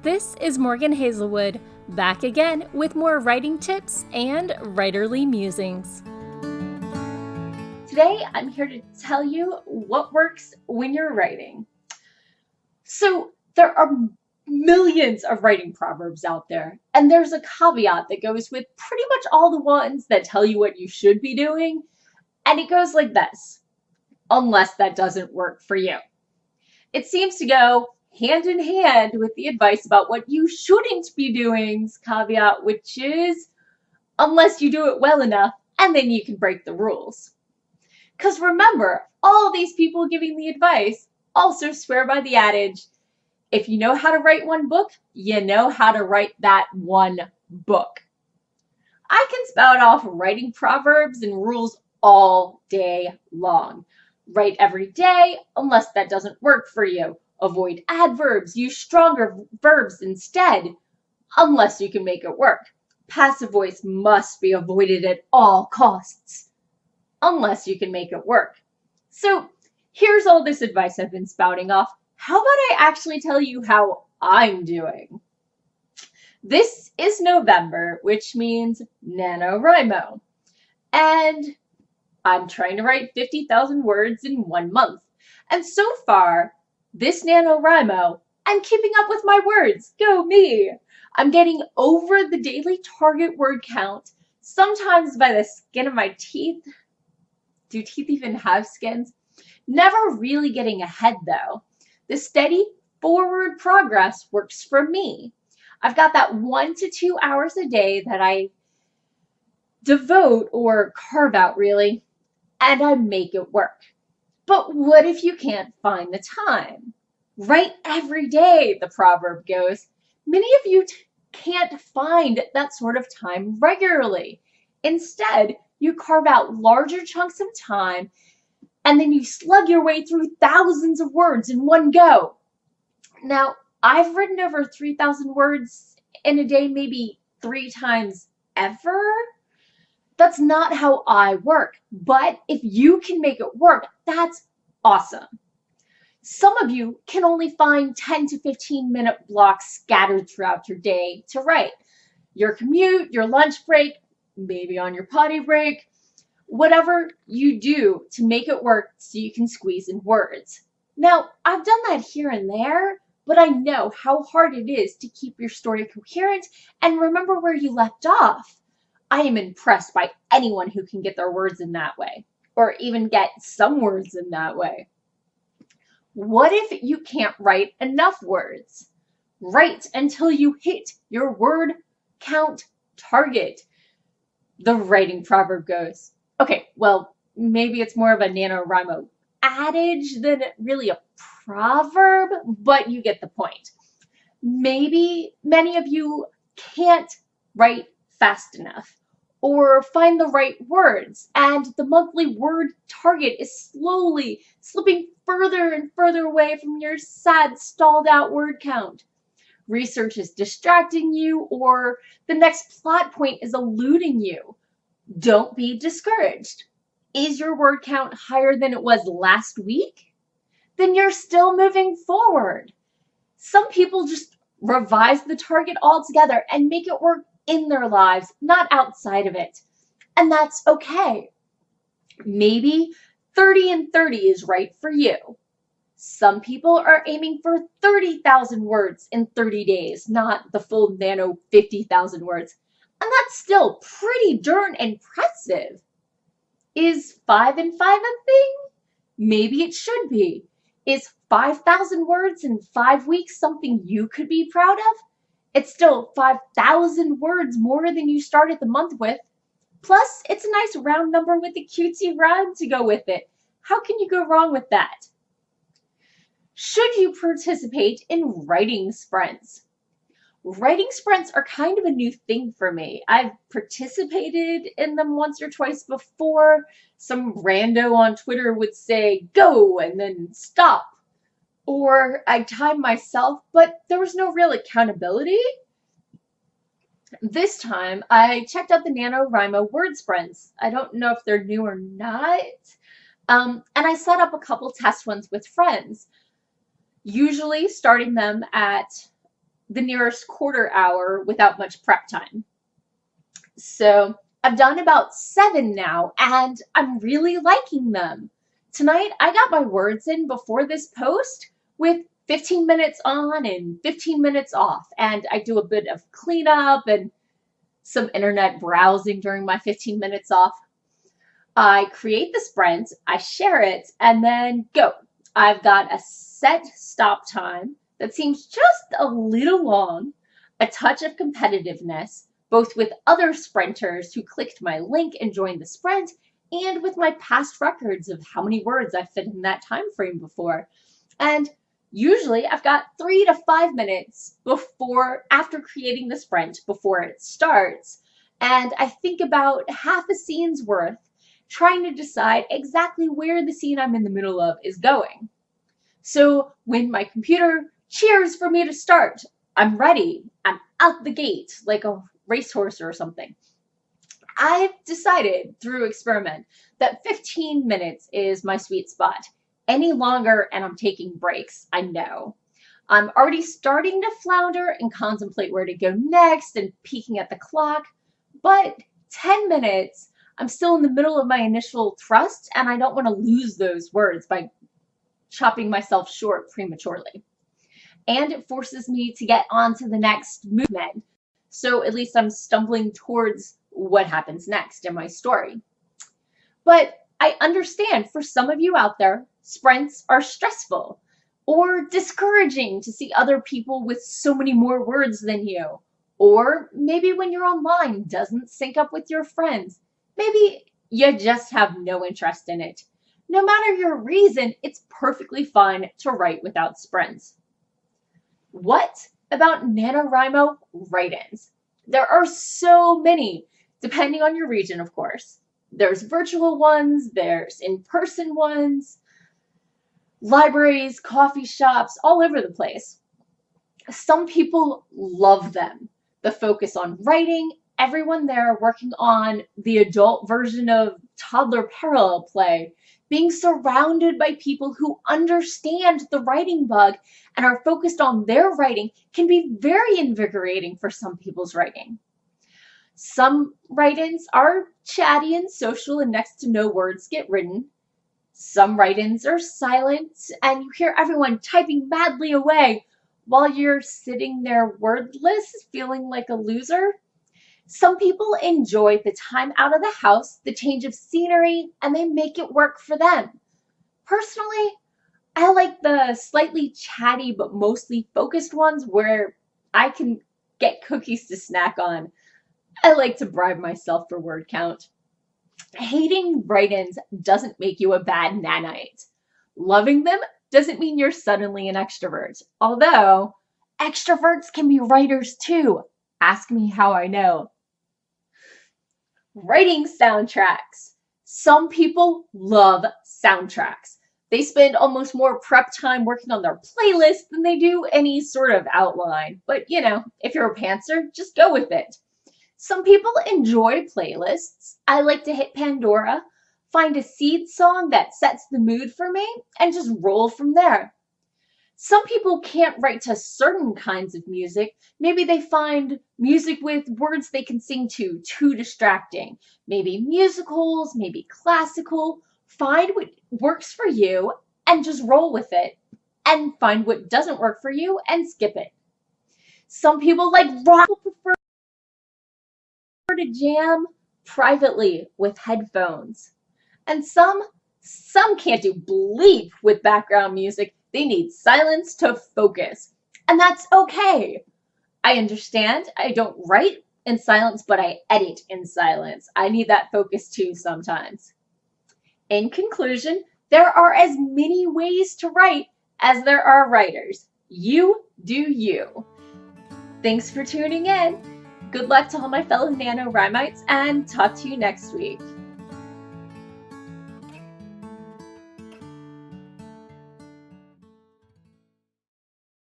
This is Morgan Hazelwood, back again with more writing tips and writerly musings. Today, I'm here to tell you what works when you're writing. So, there are millions of writing proverbs out there, and there's a caveat that goes with pretty much all the ones that tell you what you should be doing, and it goes like this: unless that doesn't work for you. It seems to go hand in hand with the advice about what you shouldn't be doing's caveat, which is unless you do it well enough, and then you can break the rules. Because remember, all these people giving the advice also swear by the adage, if you know how to write one book, you know how to write that one book. I can spout off writing proverbs and rules all day long. Write every day unless that doesn't work for you. Avoid adverbs, use stronger verbs instead, unless you can make it work. Passive voice must be avoided at all costs, unless you can make it work. So here's all this advice I've been spouting off. How about I actually tell you how I'm doing? This is November, which means NaNoWriMo. And I'm trying to write 50,000 words in 1 month. And so far, this NaNoWriMo, I'm keeping up with my words. Go me! I'm getting over the daily target word count, sometimes by the skin of my teeth. Do teeth even have skins? Never really getting ahead though. The steady forward progress works for me. I've got that 1 to 2 hours a day that I devote or carve out really, and I make it work. But what if you can't find the time? Write every day, the proverb goes. Many of you can't find that sort of time regularly. Instead, you carve out larger chunks of time and then you slug your way through thousands of words in one go. Now, I've written over 3,000 words in a day, maybe 3 times ever. That's not how I work, but if you can make it work, that's awesome. Some of you can only find 10 to 15-minute blocks scattered throughout your day to write. Your commute, your lunch break, maybe on your potty break, whatever you do to make it work so you can squeeze in words. Now, I've done that here and there, but I know how hard it is to keep your story coherent and remember where you left off. I am impressed by anyone who can get their words in that way, or even get some words in that way. What if you can't write enough words? Write until you hit your word count target, the writing proverb goes. Okay, well, maybe it's more of a NaNoWriMo adage than really a proverb, but you get the point. Maybe many of you can't write fast enough or find the right words, and the monthly word target is slowly slipping further and further away from your sad, stalled out word count. Research is distracting you, or the next plot point is eluding you. Don't be discouraged. Is your word count higher than it was last week? Then you're still moving forward. Some people just revise the target altogether and make it work in their lives, not outside of it. And that's okay. Maybe 30 and 30 is right for you. Some people are aiming for 30,000 words in 30 days, not the full nano 50,000 words. And that's still pretty darn impressive. Is 5 and 5 a thing? Maybe it should be. Is 5,000 words in 5 weeks something you could be proud of? It's still 5,000 words more than you started the month with. Plus, it's a nice round number with a cutesy rhyme to go with it. How can you go wrong with that? Should you participate in writing sprints? Writing sprints are kind of a new thing for me. I've participated in them once or twice before. Some rando on Twitter would say, go, and then stop. Or I'd time myself, but there was no real accountability. This time, I checked out the NaNoWriMo word sprints. I don't know if they're new or not. And I set up a couple test ones with friends, usually starting them at the nearest quarter hour without much prep time. So I've done about 7 now, and I'm really liking them. Tonight, I got my words in before this post with 15 minutes on and 15 minutes off, and I do a bit of cleanup and some internet browsing during my 15 minutes off. I create the sprint, I share it, and then go. I've got a set stop time that seems just a little long, a touch of competitiveness, both with other sprinters who clicked my link and joined the sprint, and with my past records of how many words I fit in that time frame before. And usually I've got 3 to 5 minutes after creating the sprint before it starts. And I think about half a scene's worth, trying to decide exactly where the scene I'm in the middle of is going. So when my computer cheers for me to start, I'm ready. I'm out the gate like a racehorse or something. I've decided through experiment that 15 minutes is my sweet spot. Any longer and I'm taking breaks, I know. I'm already starting to flounder and contemplate where to go next and peeking at the clock, but 10 minutes, I'm still in the middle of my initial thrust and I don't want to lose those words by chopping myself short prematurely. And it forces me to get on to the next movement. So at least I'm stumbling towards what happens next in my story. But I understand for some of you out there, sprints are stressful or discouraging to see other people with so many more words than you. Or maybe when you're online, doesn't sync up with your friends. Maybe you just have no interest in it. No matter your reason, it's perfectly fine to write without sprints. What about NaNoWriMo write-ins? There are so many, depending on your region, of course. There's virtual ones, there's in-person ones, libraries, coffee shops, all over the place. Some people love them. The focus on writing, everyone there working on the adult version of toddler parallel play, being surrounded by people who understand the writing bug and are focused on their writing can be very invigorating for some people's writing. Some write-ins are chatty and social and next to no words get written. Some write-ins are silent and you hear everyone typing madly away while you're sitting there wordless, feeling like a loser. Some people enjoy the time out of the house, the change of scenery, and they make it work for them. Personally, I like the slightly chatty but mostly focused ones where I can get cookies to snack on. I like to bribe myself for word count. Hating write-ins doesn't make you a bad nanite. Loving them doesn't mean you're suddenly an extrovert. Although, extroverts can be writers too. Ask me how I know. Writing soundtracks. Some people love soundtracks. They spend almost more prep time working on their playlist than they do any sort of outline. But you know, if you're a pantser, just go with it. Some people enjoy playlists. I like to hit Pandora, find a seed song that sets the mood for me, and just roll from there. Some people can't write to certain kinds of music. Maybe they find music with words they can sing to too distracting. Maybe musicals, maybe classical. Find what works for you and just roll with it. And find what doesn't work for you and skip it. Some people like rock prefer to jam privately with headphones. And some can't do bleep with background music. They need silence to focus. And that's okay. I understand. I don't write in silence, but I edit in silence. I need that focus too sometimes. In conclusion, there are as many ways to write as there are writers. You do you. Thanks for tuning in. Good luck to all my fellow NaNoWrimites and talk to you next week.